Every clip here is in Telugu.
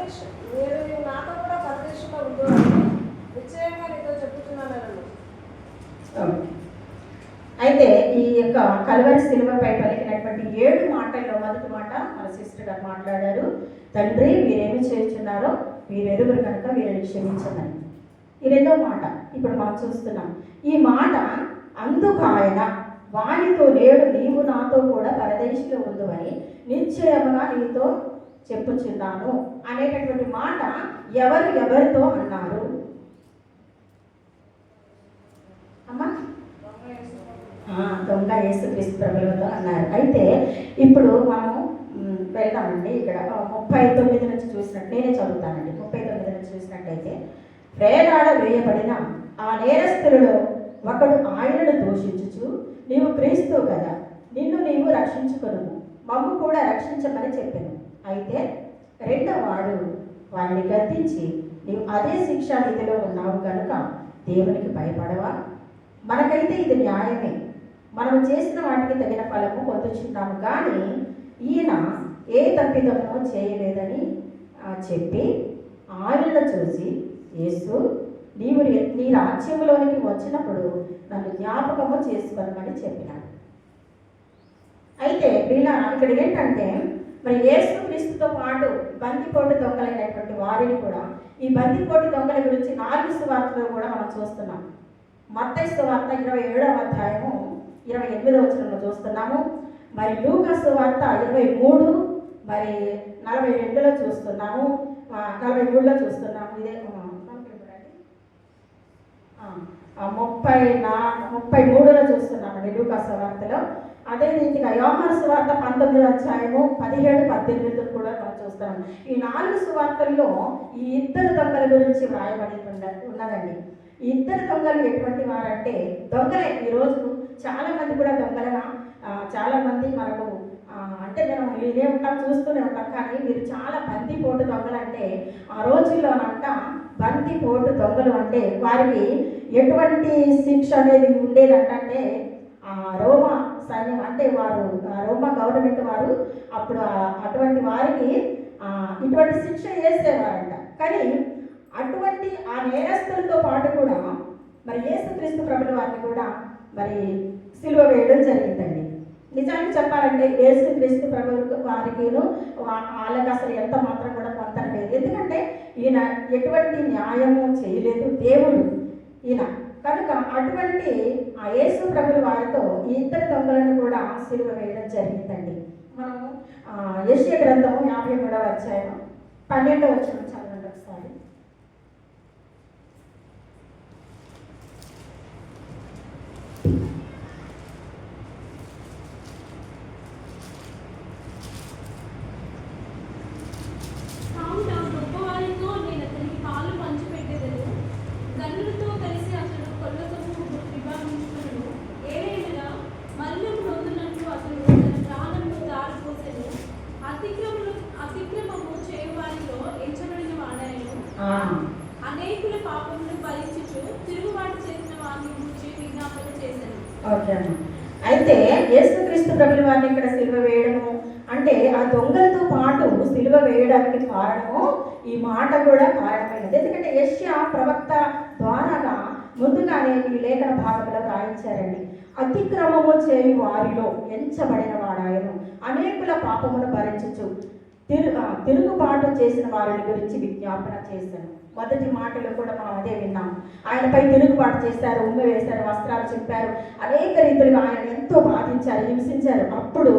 పరదేశ మీరు నాతో కూడా పరదేశంలో ఉందో అని నిశ్చయంగా నీతో చెప్పుతున్నాను. అయితే ఈ యొక్క కల్వరి శిలువపై పలికినటువంటి 7 మాటల్లో మొదటి మాట మన సిస్టర్ గారు మాట్లాడారు. తండ్రి వీరేమి చేస్తున్నారో వీరెరుగురు కనుక వీరిని క్షమించమని. ఈ రెండో మాట ఇప్పుడు మనం చూస్తున్నాం. ఈ మాట అందుకు ఆయన వానితో నేడు నీవు నాతో కూడా పరదేశంలో ఉందని నిశ్చయముగా నీతో చెప్పుచున్నాను అనేటటువంటి మాట ఎవరితో అన్నారు అమ్మా? దొంగ యేసుక్రీస్తు ప్రభువుతో అన్నారు. అయితే ఇప్పుడు మనము వెళ్దామండి. ఇక్కడ 39 నుంచి చూసినట్టు నేనే చదువుతానండి. 39 నుంచి చూసినట్టయితే, వేలాడ వేయబడిన ఆ నేరస్తులలో ఒకడు ఆయనను దూషించుచు నీవు క్రీస్తు కదా, నిన్ను నీవు రక్షించుకొను, మమ్ము కూడా రక్షించమని చెప్పాను. అయితే రెండవవాడు వారిని గద్దించి నీవు అదే శిక్షా విధిలో ఉన్నావు కనుక దేవునికి భయపడవా? మనకైతే ఇది న్యాయమే, మనం చేసిన వాటికి తగిన ఫలము పొందుచున్నాము, కానీ ఈయన ఏ తప్పిదము చేయలేదని చెప్పి ఆయనను చూసి యేసు నీవు నీ రాజ్యంలోనికి వచ్చినప్పుడు నన్ను జ్ఞాపకము చేసుకోమని చెప్పినాడు. అయితే ఇలా ఇక్కడ ఏంటంటే మరి యేసుక్రీస్తుతో పాటు బందిపోటు దొంగలైనటువంటి వారిని కూడా, ఈ బందిపోటు దొంగల గురించి 4 సువార్తలో కూడా మనం చూస్తున్నాం. మత్తయి సువార్త 27వ అధ్యాయము 28వ వచనంలో చూస్తున్నాము. మరి లూకా సువార్త 23 మరి 42లో చూస్తున్నాము, 43లో చూస్తున్నాము. ఇదే 33లో చూస్తున్నామండి లూకా సువార్తలో. అదే రీతిగా యోహాను సువార్త 19వ అధ్యాయము 17, 18 కూడా మనం చూస్తున్నాం. ఈ 4 సువార్తల్లో ఈ 2 దొంగల గురించి వ్రాయబడి ఉన్నదండి. ఈ 2 దొంగలు ఎటువంటి వారంటే దొంగలే. ఈరోజు చాలా మంది కూడా దొంగలుగా చాలా మంది మనకు అంటే మనం ఇదే ఉంటాం, చూస్తూనే ఉంటాం. కానీ వీరు చాలా బందిపోటు దొంగలు. అంటే ఆ రోజుల్లోనంట బందిపోటు దొంగలు అంటే వారికి ఎటువంటి శిక్ష అనేది ఉండేదంటే రోమా సైన్యం అంటే వారు రోమా గవర్నమెంట్ వారు అప్పుడు అటువంటి వారికి ఇటువంటి శిక్ష వేసేవారంట. కానీ అటువంటి ఆ నేరస్తులతో పాటు కూడా మరి యేసుక్రీస్తు ప్రభుల వారిని కూడా మరి సిలువ వేయడం జరిగిందండి. నిజానికి చెప్పాలంటే యేసుక్రీస్తు ప్రభు వారికిను వాళ్ళకి అసలు ఎంత మాత్రం కూడా పొందడం లేదు. ఎందుకంటే ఈయన ఎటువంటి న్యాయము చేయలేదు, దేవుడు ఈయన కనుక. అటువంటి ఆ యేసు ప్రభుల వారితో ఈ 2 దొంగలను కూడా సిలువ వేయడం జరిగిందండి. మనము యెషయా గ్రంథము 53వ అధ్యాయం 12వ వచనం చదవండి ఒకసారి. అయితే యేసుక్రీస్తు ప్రభుల వారిని ఇక్కడ సిలువ వేయడము అంటే ఆ దొంగలతో పాటు సిలువ వేయడానికి కారణము ఈ మాట కూడా కారణమైనది. ఎందుకంటే యెషయా ప్రవక్త ద్వారాగా ముందుగానే ఈ లేఖన భాగంలో రాయించారండి. అతిక్రమము చేయు వారిలో ఎంచబడిన వాడాయను, అనేకుల పాపమును భరించుచు తిరుగుబాటు చేసిన వారిని గురించి విజ్ఞాపన చేశాను. మొదటి మాటలో కూడా మనం అదే విన్నాం. ఆయనపై తిరుగుబాటు చేశారు, ఉమ్మి వేశారు, వస్త్రాలు చెప్పారు, అనేక రీతులుగా ఆయన ఎంతో బాధించారు, హింసించారు. అప్పుడు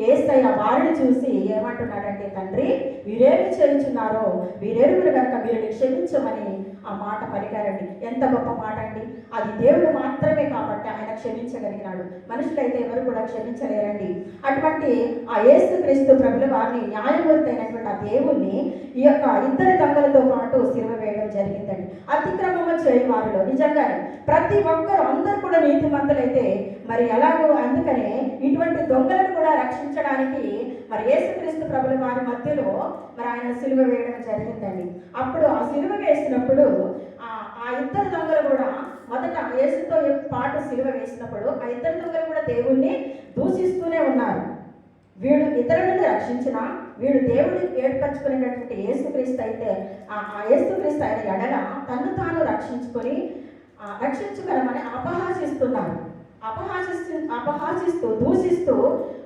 యేసయ్య వారిని చూసి ఏమంటున్నాడంటే, తండ్రి వీరేమి చేయించున్నారో వీరెరుగురు కనుక వీరిని క్షమించమని ఆ మాట పలికారండి. ఎంత గొప్ప మాట అండి! అది దేవుడు మాత్రమే కాబట్టి ఆయన క్షమించగలిగినాడు. మనుషులైతే ఎవరు కూడా క్షమించలేరండి. అటువంటి ఆ యేసుక్రీస్తు ప్రభుల వారిని న్యాయమూర్తి అయినటువంటి ఆ దేవుణ్ణి ఈ యొక్క 2 దొంగలతో పాటు సిలువ వేయడం జరిగిందండి. అతిక్రమము చేయు వారిలో నిజంగానే ప్రతి ఒక్కరు అందరూ కూడా నీతిమంతులైతే మరి ఎలాగో, అందుకనే ఇటువంటి దొంగలను కూడా రక్షించడానికి మరి యేసుక్రీస్తు ప్రభుల వారి మధ్యలో మరి ఆయన సిలువ వేయడం జరిగిందండి. అప్పుడు ఆ సిలువ వేసినప్పుడు ఆ 2 దొంగలు కూడా మొదట యేసుతో పాటు సిలువ వేసినప్పుడు ఆ 2 దొంగలు కూడా దేవుణ్ణి దూషిస్తూనే ఉన్నారు. వీడు ఇతరులను రక్షించిన వీడు దేవుడు ఏర్పరచుకునేటటువంటి యేసుక్రీస్తు అయితే ఆ యేసుక్రీస్తు అయిన ఎడల తను తాను రక్షించుకోమని అపహాసిస్తున్నారు. అపహాసిస్తూ దూషిస్తూ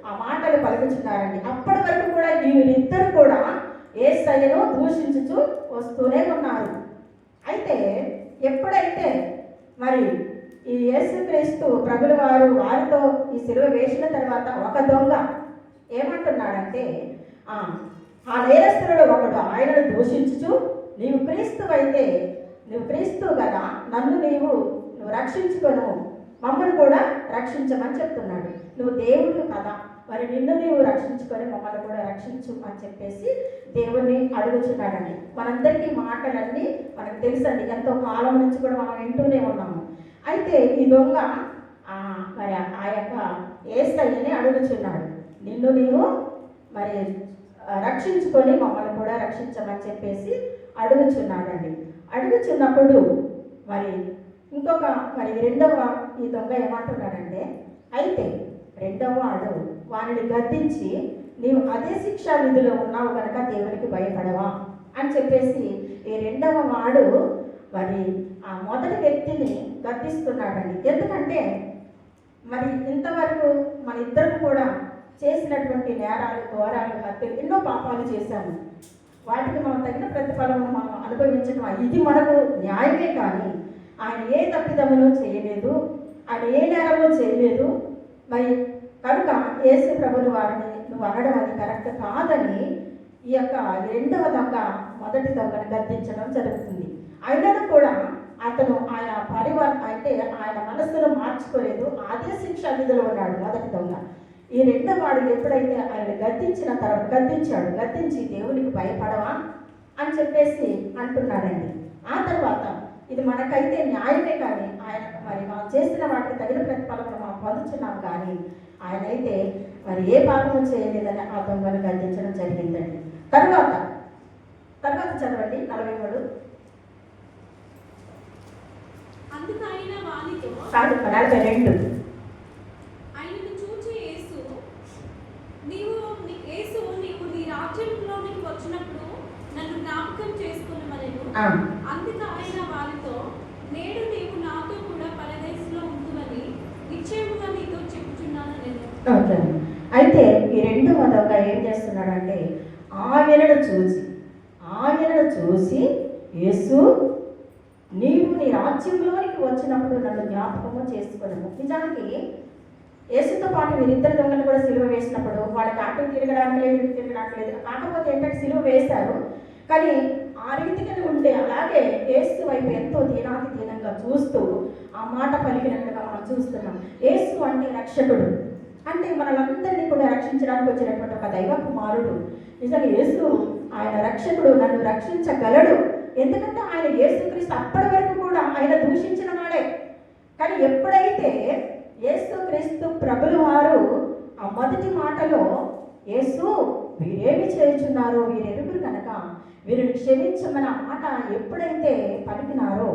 ఆ మాటలు పలుకుచున్నారండి. అప్పటి వరకు కూడా వీరిద్దరు కూడా యేసయ్యను దూషించుచూ వస్తూనే ఉన్నారు. అయితే ఎప్పుడైతే మరి ఈ యేసుక్రీస్తు ప్రభుల వారితో ఈ సిలువ వేసిన తర్వాత ఒక దొంగ ఏమంటున్నాడంటే ఆ నేరస్తుడు ఒకడు ఆయనను దూషించుచు నీవు క్రీస్తు కదా నువ్వు రక్షించుకొను, మమ్మల్ని కూడా రక్షించమని చెప్తున్నాడు. నువ్వు దేవుడు కదా, మరి నిన్ను నీవు రక్షించుకొని మమ్మల్ని కూడా రక్షించు అని చెప్పేసి దేవుణ్ణి అడుగుచున్నాడండి. మనందరికీ మాటలన్నీ మనకు తెలుసండి, ఎంతో కాలం నుంచి కూడా మనం వింటూనే ఉన్నాము. అయితే ఈ దొంగ మరి ఆ యొక్క యేసయ్యని అడుగుచున్నాడు, నిన్ను నీవు మరి రక్షించుకొని మమ్మల్ని కూడా రక్షించమని చెప్పేసి అడుగుచున్నాడండి. అడుగుచున్నప్పుడు మరి రెండవ ఈ దొంగ ఏమంటున్నాడంటే, అయితే రెండవ వాడు వానిని గద్దించి నీవు అదే శిక్షా విధిలో ఉన్నావు కనుక దేవునికి భయపడవా అని చెప్పేసి ఈ రెండవ వాడు మరి ఆ మొదటి వ్యక్తిని గద్దిస్తున్నాడండి. ఎందుకంటే మరి ఇంతవరకు మన ఇద్దరం కూడా చేసినటువంటి నేరాలు, ఘోరాలు, హత్యలు, ఎన్నో పాపాలు చేశాము. వాటికి మనం తగిన ప్రతిఫలం మనం అనుభవించడం ఇది మనకు న్యాయమే. కానీ ఆయన ఏ తప్పిదమును చేయలేదు, ఆయన ఏ నేరము చేయలేదు. మరి కనుక యేసు ప్రభుని వారిని నువ్వు అనడం అది కరెక్ట్ కాదని ఈ యొక్క రెండవ దొంగ మొదటి దొంగను గద్దించడం జరుగుతుంది. అయినను కూడా అతను ఆయన అంటే ఆయన మనస్సును మార్చుకోలేదు, అదే శిక్ష విధిలో ఉన్నాడు మొదటి దొంగ. ఈ రెండవ వాడు ఎప్పుడైతే ఆయన గద్దించి దేవునికి భయపడవా అని చెప్పేసి అంటున్నాడండి. ఆ తర్వాత ఇది మనకైతే న్యాయమే, కానీ ఆయన మరి మనం చేసిన వాటికి తగిన ప్రతిఫలం మనం పొందుతున్నాం. కానీ ఆయన అయితే మరి ఏ పాపము చేయలేదని ఆ దొంగను గద్దించడం జరిగిందండి. తర్వాత చదవండి 43. అందుకు ఆయన వానితో 42. ఆయనను చూచి యేసు నీవు నీ రాజ్యంలోనికి వచ్చినప్పుడు నన్ను జ్ఞాపకం చేసుకొనుమనెను. అందుకు ఆయన వానితో నేడు నీవు నాతో కూడా పరదేశంలో ఉంటువని నిశ్చయముగా నీతో చెప్పుచున్నాను నేను. అయితే ఈ రెండవ దొంగ ఏం చేస్తున్నాడంటే ఆయనను చూసి యేసు నీవు నీ రాజ్యంలోనికి వచ్చినప్పుడు నన్ను జ్ఞాపకము చేసుకున్నాము. నిజానికి యేసుతో పాటు వీరిద్దరు దొంగలు కూడా సిలువ వేసినప్పుడు వాళ్ళకి అటు తిరగడానికి లేదు, ఇటు తిరగడానికి లేదు. కాకపోతే ఏంటంటే సిలువ వేశారు, కానీ ఆ రీతిగా ఉంటే అలాగే యేసు వైపు ఎంతో దీనంగా చూస్తూ ఆ మాట పలికినట్లుగా మనం చూస్తున్నాం. యేసు అంటే రక్షకుడు, అంటే మనలందరినీ కూడా రక్షించడానికి వచ్చినటువంటి ఒక దైవ కుమారుడు. నిజంగా యేసు ఆయన రక్షకుడు, నన్ను రక్షించగలడు. ఎందుకంటే ఆయన యేసుక్రీస్తు అప్పటి వరకు కూడా ఆయన దూషించిన వాడే. కానీ ఎప్పుడైతే యేసుక్రీస్తు ప్రభుల వారు ఆ మొదటి మాటలో యేసు వీరేమి చేయుచున్నారో వీరెరుగురు కనుక వీరిని క్షమించమని ఆ మాట ఎప్పుడైతే పలికినారో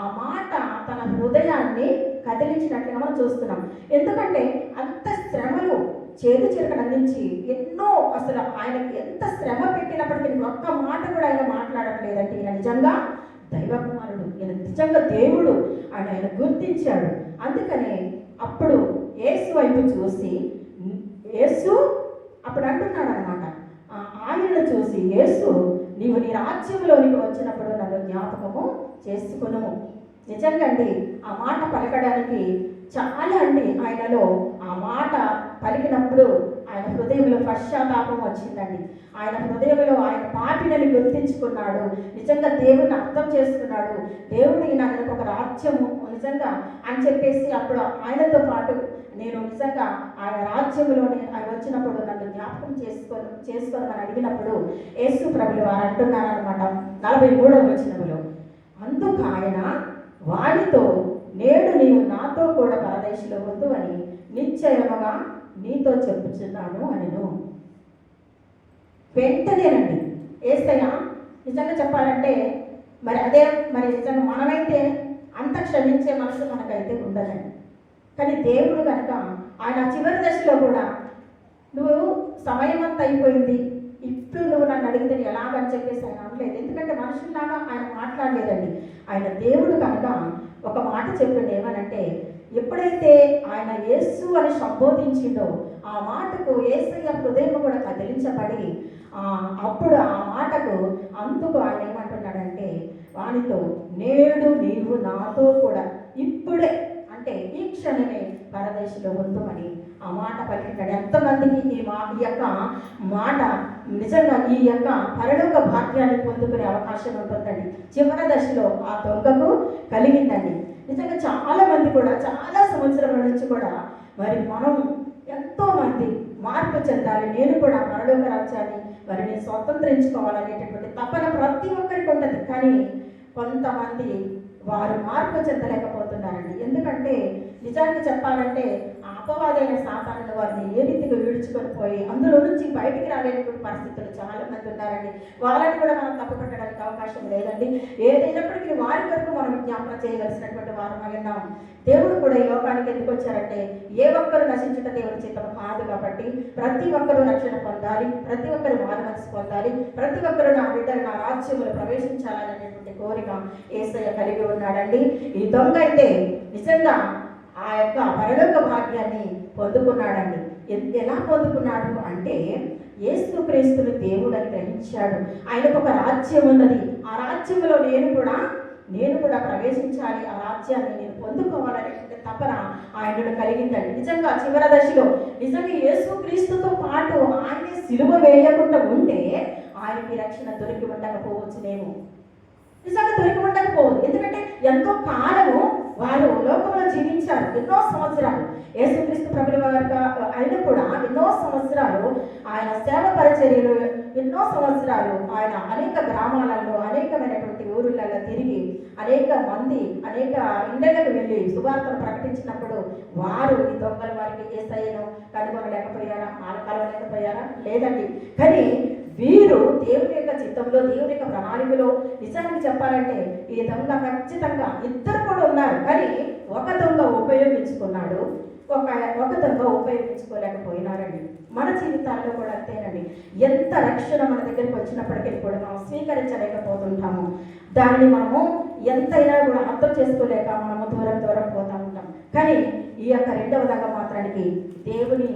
ఆ మాట తన హృదయాన్ని కదిలించినట్లుగా మనం చూస్తున్నాం. ఎందుకంటే అంత శ్రమలు చేదు చిరకను అందించి ఎన్నో అసలు ఆయనకి ఎంత శ్రమ పెట్టినప్పటికీ ఒక్క మాట కూడా ఆయన మాట్లాడట్లేదంటే ఈయన నిజంగా దైవ కుమారుడు, ఈయన నిజంగా దేవుడు అని ఆయన గుర్తించాడు. అందుకనే అప్పుడు యేసు వైపు చూసి యేసు అప్పుడు అంటున్నాడు అనమాట, ఆయనను చూసి యేసు నీవు నీ రాజ్యంలోనికి వచ్చినప్పుడు నన్ను జ్ఞాపకము చేసుకును. నిజంగా అండి ఆ మాట పలకడానికి చాలా అండి ఆయనలో ఆ మాట పలికినప్పుడు ఆయన హృదయంలో పశ్చాత్తాపం వచ్చిందండి. ఆయన హృదయంలో ఆయన పాపినని గుర్తించుకున్నాడు. నిజంగా దేవుడిని అర్థం చేసుకున్నాడు. దేవుడి నాకు ఒక రాజ్యము నిజంగా అని చెప్పేసి అప్పుడు ఆయనతో పాటు నేను నిజంగా ఆయన రాజ్యంలోని ఆయన వచ్చినప్పుడు నన్ను జ్ఞాపకం చేసుకోమని అడిగినప్పుడు యేసు ప్రభులు వారు అంటున్నారనమాట 43వ వచనంలో, అందుకు ఆయన వానితో నేడు నీవు నాతో కూడా పరదేశంలో వద్దు అని నిశ్చయముగా నీతో చెప్పుచున్నాను అనెను. వెంటనేనండి యేసయ్య నిజంగా చెప్పాలంటే మరి నిజంగా మనమైతే అంత క్షమించే మనసు మనకైతే ఉండదండి. కానీ దేవుడు కనుక ఆయన చివరి దశలో కూడా నువ్వు సమయం అంతా అయిపోయింది, ఇప్పుడు నువ్వు నన్ను అడిగితే ఎలాగని చెప్పేసి ఆయన అనలేదు. ఎందుకంటే మనుషుల్లాగా ఆయన మాట్లాడలేదండి. ఆయన దేవుడు కనుక ఒక మాట చెప్పిండు. ఏమనంటే, ఎప్పుడైతే ఆయన యేసు అని సంబోధించిండో ఆ మాటకు యేసయ్య హృదయం కూడా కదిలించబడి అప్పుడు ఆ మాటకు అందుకు ఆయన ఏమంటున్నాడంటే, వానితో నేడు నీవు నాతో కూడా ఇప్పుడే అంటే ఈ క్షణమే పరదేశంలో ఉందామని ఆ మాట పలికినాడు. ఎంతమందికి ఈ యొక్క మాట నిజంగా ఈ యొక్క పరలోక భాగ్యాన్ని పొందుకునే అవకాశం ఉంటుందండి. చివరి దశలో ఆ దొంగకు కలిగిందండి. నిజంగా చాలా మంది కూడా చాలా సంవత్సరాల నుంచి కూడా మరి మనం ఎంతో మంది మార్పు చెందాలి, నేను కూడా పరలోక రాజ్యాన్ని మరి నేను స్వతంత్రించుకోవాలనేటటువంటి తపన ప్రతి ఒక్కరికి ఉంటుంది. కానీ కొంతమంది వారు మార్పు చెందలేకపోతున్నారండి. ఎందుకంటే నిజానికి చెప్పాలంటే అపవాదైన సాతానుడు వారిని ఏ రీతిగా ఈడ్చుకొని పోయి అందులో నుంచి బయటికి రాలేనటువంటి పరిస్థితులు చాలా మంది ఉన్నారండి. వాళ్ళని కూడా మనం తప్పుపట్టడానికి అవకాశం లేదండి. ఏదైనప్పటికీ వారి వరకు మనం జ్ఞాపకం చేయవలసినటువంటి వారమై ఉన్నాం. దేవుడు కూడా ఈ లోకానికి ఎందుకు వచ్చారంటే, ఏ ఒక్కరు నశించుట దేవుడి చిత్తం కాదు కాబట్టి ప్రతి ఒక్కరూ రక్షణ పొందాలి, ప్రతి ఒక్కరు మారు మనసు పొందాలి, ప్రతి ఒక్కరు నా బిడ్డలు నా రాజ్యంలో ప్రవేశించాలనేటువంటి కోరిక యేసయ్య కలిగి ఉన్నాడండి. ఈ దొంగ అయితే నిజంగా ఆ యొక్క పరలోక భాగ్యాన్ని పొందుకున్నాడండి. ఎలా పొందుకున్నాడు అంటే, యేసుక్రీస్తుని దేవుడు అని గ్రహించాడు. ఆయనకు ఒక రాజ్యం ఉన్నది, ఆ రాజ్యంలో నేను కూడా ప్రవేశించాలి, ఆ రాజ్యాన్ని నేను పొందుకోవాలనే తపన ఆయనను కలిగిందండి. నిజంగా చివరి దశలో నిజంగా యేసుక్రీస్తుతో పాటు ఆయనే సిలువ వేయకుండా ఉంటే ఆయనకి రక్షణ దొరికి ఉండకపోవచ్చునేమో, నిజంగా దొరికి ఉండకపోదు. ఎందుకంటే ఎంతో కాలము వారు లోకంలో జీవించారు, ఎన్నో సంవత్సరాలు. యేసుక్రీస్తు ప్రభుల వారు ఆయన కూడా ఎన్నో సంవత్సరాలు ఆయన సేవ పరిచర్యలు, ఎన్నో సంవత్సరాలు ఆయన అనేక గ్రామాలలో అనేకమైనటువంటి ఊరులలో తిరిగి అనేక మంది అనేక ఇండ్లకు వెళ్ళి సువార్తను ప్రకటించినప్పుడు వారు ఈ దొంగల వారికి యేసయ్యను కనుగొనలేకపోయారా, కలవలేకపోయారా? లేదండి. కానీ వీరు దేవుని యొక్క చిత్తంలో దేవుని యొక్క ప్రణాళికలో నిజానికి చెప్పాలంటే ఈ దొంగ ఖచ్చితంగా ఇద్దరు కూడా ఉన్నారు. కానీ ఒక దొంగ ఉపయోగించుకున్నాడు, ఒక దొంగ ఉపయోగించుకోలేకపోయినారండి. మన జీవితాల్లో కూడా అంతేనండి. ఎంత రక్షణ మన దగ్గరికి వచ్చినప్పటికీ కూడా మనం స్వీకరించలేకపోతుంటాము. దానిని మనము ఎంతైనా కూడా అర్థం చేసుకోలేక మనము దూరం పోతూ ఉంటాం. కానీ ఈ యొక్క రెండవ దొంగ మాత్రానికి దేవుని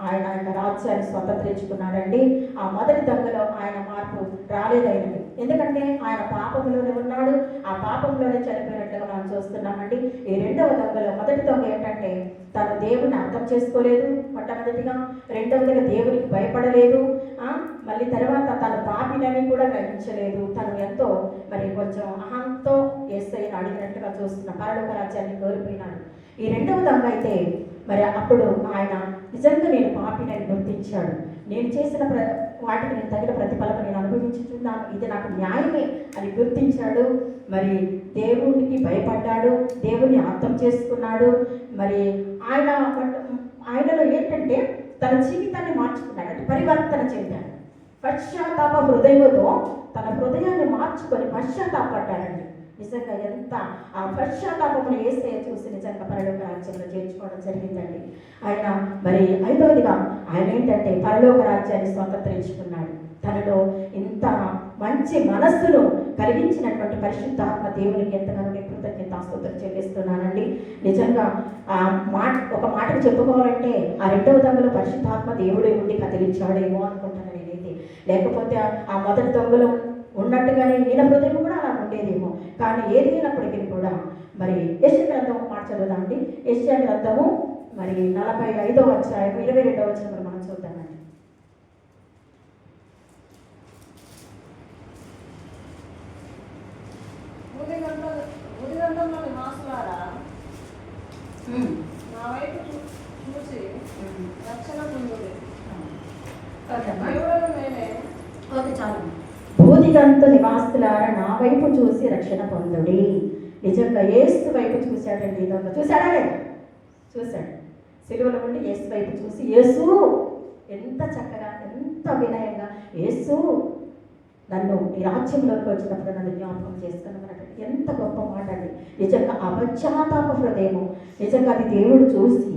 ఆయన ఆయన రాజ్యాన్ని స్వతంత్రించుకున్నాడండి. ఆ మొదటి దొంగలో ఆయన మార్పు రాలేదైనది, ఎందుకంటే ఆయన పాపంలోనే ఉన్నాడు, ఆ పాపంలోనే చనిపోయినట్లుగా మనం చూస్తున్నామండి. ఈ రెండవ దొంగలో మొదటి దొంగ ఏంటంటే తను దేవుని అర్థం చేసుకోలేదు మొట్టమొదటిగా, రెండవదిగా దేవునికి భయపడలేదు, మళ్ళీ తర్వాత తను పాపినని కూడా గ్రహించలేదు. తను ఎంతో మరి కొంచెం అహంతో యేసయ్యను అడిగినట్లుగా చూస్తున్న పరలోక రాజ్యాన్ని కోల్పోయినాడు. ఈ రెండవ దొంగ అయితే మరి అప్పుడు ఆయన నిజంగా నేను పాపినని గుర్తించాడు. నేను చేసిన వాటికి నేను తగిన ప్రతిఫలం నేను అనుభవించుతున్నాను, ఇది నాకు న్యాయమే అని గుర్తించాడు. మరి దేవునికి భయపడ్డాడు, దేవుని అర్థం చేసుకున్నాడు. మరి ఆయనలో ఏంటంటే తన జీవితాన్ని మార్చుకున్నాడు, అంటే పరివర్తన చెందాడు. పశ్చాత్తాప హృదయంతో తన హృదయాన్ని మార్చుకొని పశ్చాత్తాపడ్డాడండి. నిజంగా ఎంత ఆ పశ్చాత్తాపమును యేసయ్య చూసి నిజంగా పరలోక రాజ్యంలో చేర్చుకోవడం జరిగిందండి. ఆయన మరి ఐదవదిగా ఆయన ఏంటంటే పరలోక రాజ్యాన్ని స్వతంత్రించుకున్నాడు. తనలో ఇంత మంచి మనస్సును కలిగించినటువంటి పరిశుద్ధాత్మ దేవునికి ఎంతగానో నేను కృతజ్ఞతాస్తుతులు చెల్లిస్తున్నానండి. నిజంగా ఒక మాటకు చెప్పుకోవాలంటే ఆ రెండవ దొంగలో పరిశుద్ధాత్మ దేవుడే ఉండి కదిలించాడేమో అనుకుంటున్నాను నేనైతే. లేకపోతే ఆ మొదటి దొంగలో ఉన్నట్టుగానే ఈయన హృదయం కూడా అలా ఉండేదేమో. కానీ ఏది అయినప్పటికీ కూడా మరి యెషయా గ్రంథం మాట చదువుదామండి. యెషయా గ్రంథము మరి 45వ అధ్యాయం 22వ వచనం మనం చూద్దామండి. భూదిగంధంలో నివాసులారా నా వైపు చూసి రక్షణ పొందుడి. దేవుడను నేనే. ఓకే, చాలు. భూదిగంత నివాసులారా నా వైపు చూసి రక్షణ పొందుడి. నిజంగా యేసు వైపు చూశాడండి. ఇదొక చూశాడా లేదా? చూశాడు. సిలువలో ఉండి యేసు వైపు చూసి, యేసు ఎంత చక్కగా ఎంత వినయంగా, యేసు నన్ను ఈ రాజ్యంలోకి వచ్చినప్పుడు నన్ను జ్ఞాపకం చేసుకున్నామన్నట్టు ఎంత గొప్ప మాట అండి. నిజంగా ఆ పశ్చాత్తాప హృదయము నిజంగా అది దేవుడు చూసి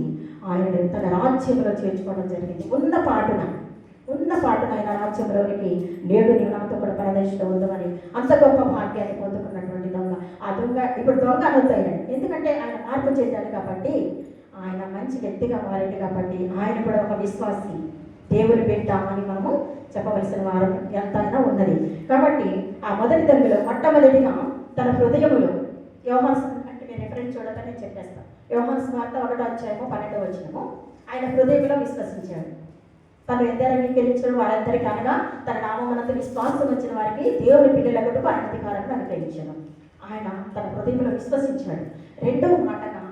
ఆయన తన రాజ్యంలో చేర్చుకోవడం జరిగింది. ఉన్న పాటున ఆయన రాజ్యంలోనికి నేడు నీవు నాతో కూడా పరదేశంలో ఉందని అంత గొప్ప భాగ్యాన్ని పొందుకున్నటువంటి దొంగ. ఆ దొంగ ఇప్పుడు దొంగ అనొద్దాడు, ఎందుకంటే ఆయన మార్పు చెందాడు కాబట్టి, ఆయన మంచి వ్యక్తిగా మారాడు కాబట్టి, ఆయన కూడా ఒక విశ్వాసి, దేవుని బిడ్డ అని మనము చెప్పవలసిన వారు ఎంతైనా ఉన్నది. కాబట్టి ఆ మొదటి దొంగలో మొట్టమొదటిగా తన హృదయములో, యోహాను అంటే నేను రెఫరెన్స్ చూడగానే చెప్పేస్తాను, యోహాను సువార్త 1:12 ఆయన హృదయంలో విశ్వసించాడు. తను ఎందరు అంగీకరించడం వారందరికీ అనగా తన నామమునందు విశ్వాసం వచ్చిన వారికి దేవుని పిల్లలకు ఆయన అధికారాన్ని అనుగ్రహించాడు. ఆయన తన హృదయంలో విశ్వసించాడు. రెండవ మాటగా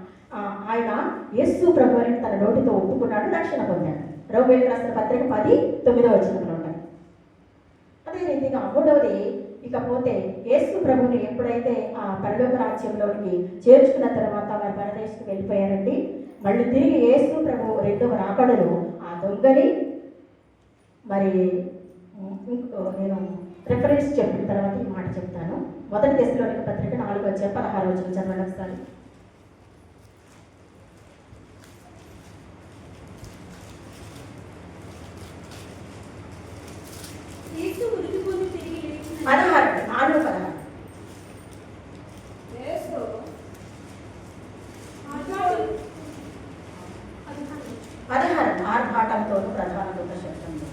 ఆయన యేసు ప్రభువుని తన నోటితో ఒప్పుకున్నాడు, రక్షణ పొందాడు. రోమేయులకు రాసిన పత్రిక 10:9 ఉంటాయి. అదే రీతిగా మూడవది, ఇకపోతే యేసు ప్రభుని ఎప్పుడైతే ఆ పరలోక రాజ్యంలోనికి చేర్చుకున్న తర్వాత వారి పరదేశకు వెళ్ళిపోయారండి. మళ్ళీ తిరిగి యేసు ప్రభు రెండవ రాకడలో ఆ దొంగని మరి నేను రెఫరెన్స్ చెప్పిన తర్వాత ఈ మాట చెప్తాను. మొదటి దశలోని పత్రిక 4:16 చదవండి ఒకసారి. యేసు ఉరికిపోయి తిరిగి లేచిన 4:16 యేసు ఆర్భాటంతోనూ ప్రధాన దూత శబ్దంతో.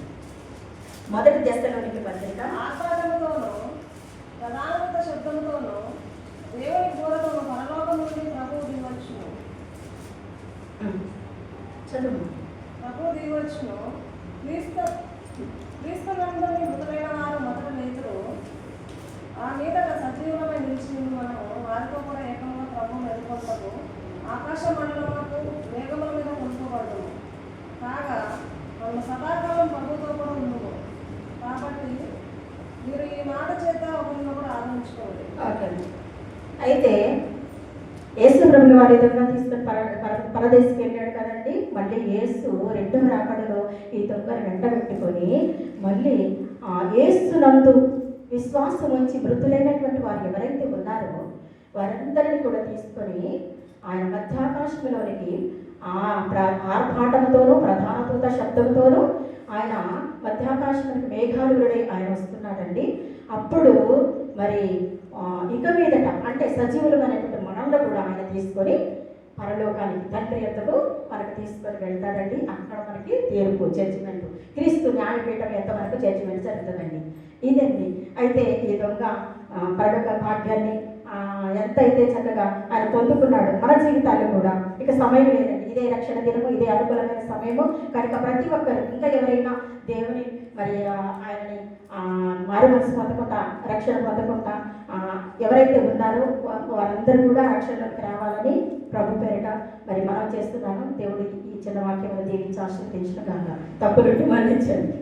మొదటి దశలోనికి పత్రిక ఆర్భాటముతోనూ ప్రధానత శబ్దంతోనూ దేవుని పూరతను పరలోకం నుండి ప్రభువు దిగవచ్చును. చదువు. ప్రభువు దిగవచ్చును. క్రీస్తునందరినీ మృతులైన వారు మొదట లేతురు. ఆ మీదట సజీవులమై నిలిచి మనము వారితో కూడా ఏకంగా ప్రభువును ఎదుర్కొంటకు ఆకాశ మండలములకు వేగముల మీద కొనుక్కోబడము. కాగా మనం సదాకాలం ప్రభుతో కూడా ఉండము. కాబట్టి మీరు ఈ మాట చేత ఒకరినొకరు ఆదరించుకోవాలి. ఓకే. అయితే యేసు ప్రభుని వారి దొంగ తీసుకొని పరదేశికి వెళ్ళాడు కదండి. మళ్ళీ యేసు రెండవ రాకడలో ఈ దొంగను వెంట పెట్టుకొని మళ్ళీ ఆ యేసునందు విశ్వాసం ఉంచి మృతులైనటువంటి వారు ఎవరైతే ఉన్నారో వారందరినీ కూడా తీసుకొని ఆయన మధ్యాకాశంలోనికి ఆర్భాటంతోనూ ప్రధాన దూత శబ్దంతోనూ ఆయన మధ్యాకాశానికి మేఘాలుడై ఆయన వస్తున్నాడండి. అప్పుడు మరి ఇక మీదట అంటే సజీవులు అనేటువంటి మనల్లో కూడా ఆయన తీసుకొని పరలోకానికి తండ్రి యొద్దకు మనకు తీసుకొని వెళ్తాడండి. అక్కడ మనకి తీర్పు, జడ్జిమెంట్, క్రీస్తు న్యాయపీఠం ఎంతవరకు జడ్జిమెంట్ జరుగుతుందండి. ఇదండి. అయితే ఈ దొంగ పరలోక భాగ్యాన్ని ఎంతైతే చక్కగా ఆయన పొందుకున్నాడు, మన జీవితాల్లో కూడా ఇక సమయం లేదండి. ఇదే రక్షణ దినము, ఇదే అనుకూలమైన సమయము కనుక ప్రతి ఒక్కరు ఇంకా ఎవరైనా దేవుని మరి ఆయనని మారు మనసు పొందకుండా రక్షణ పొందకుండా ఎవరైతే ఉన్నారో వారందరూ కూడా రక్షణలోకి రావాలని ప్రభు పేరిట మరి మనం చేస్తున్నాను. దేవుడికి ఈ చిన్న వాక్యం దీవించి ఆశీర్వదించిన కాక తప్పులుంటే మన్నించండి.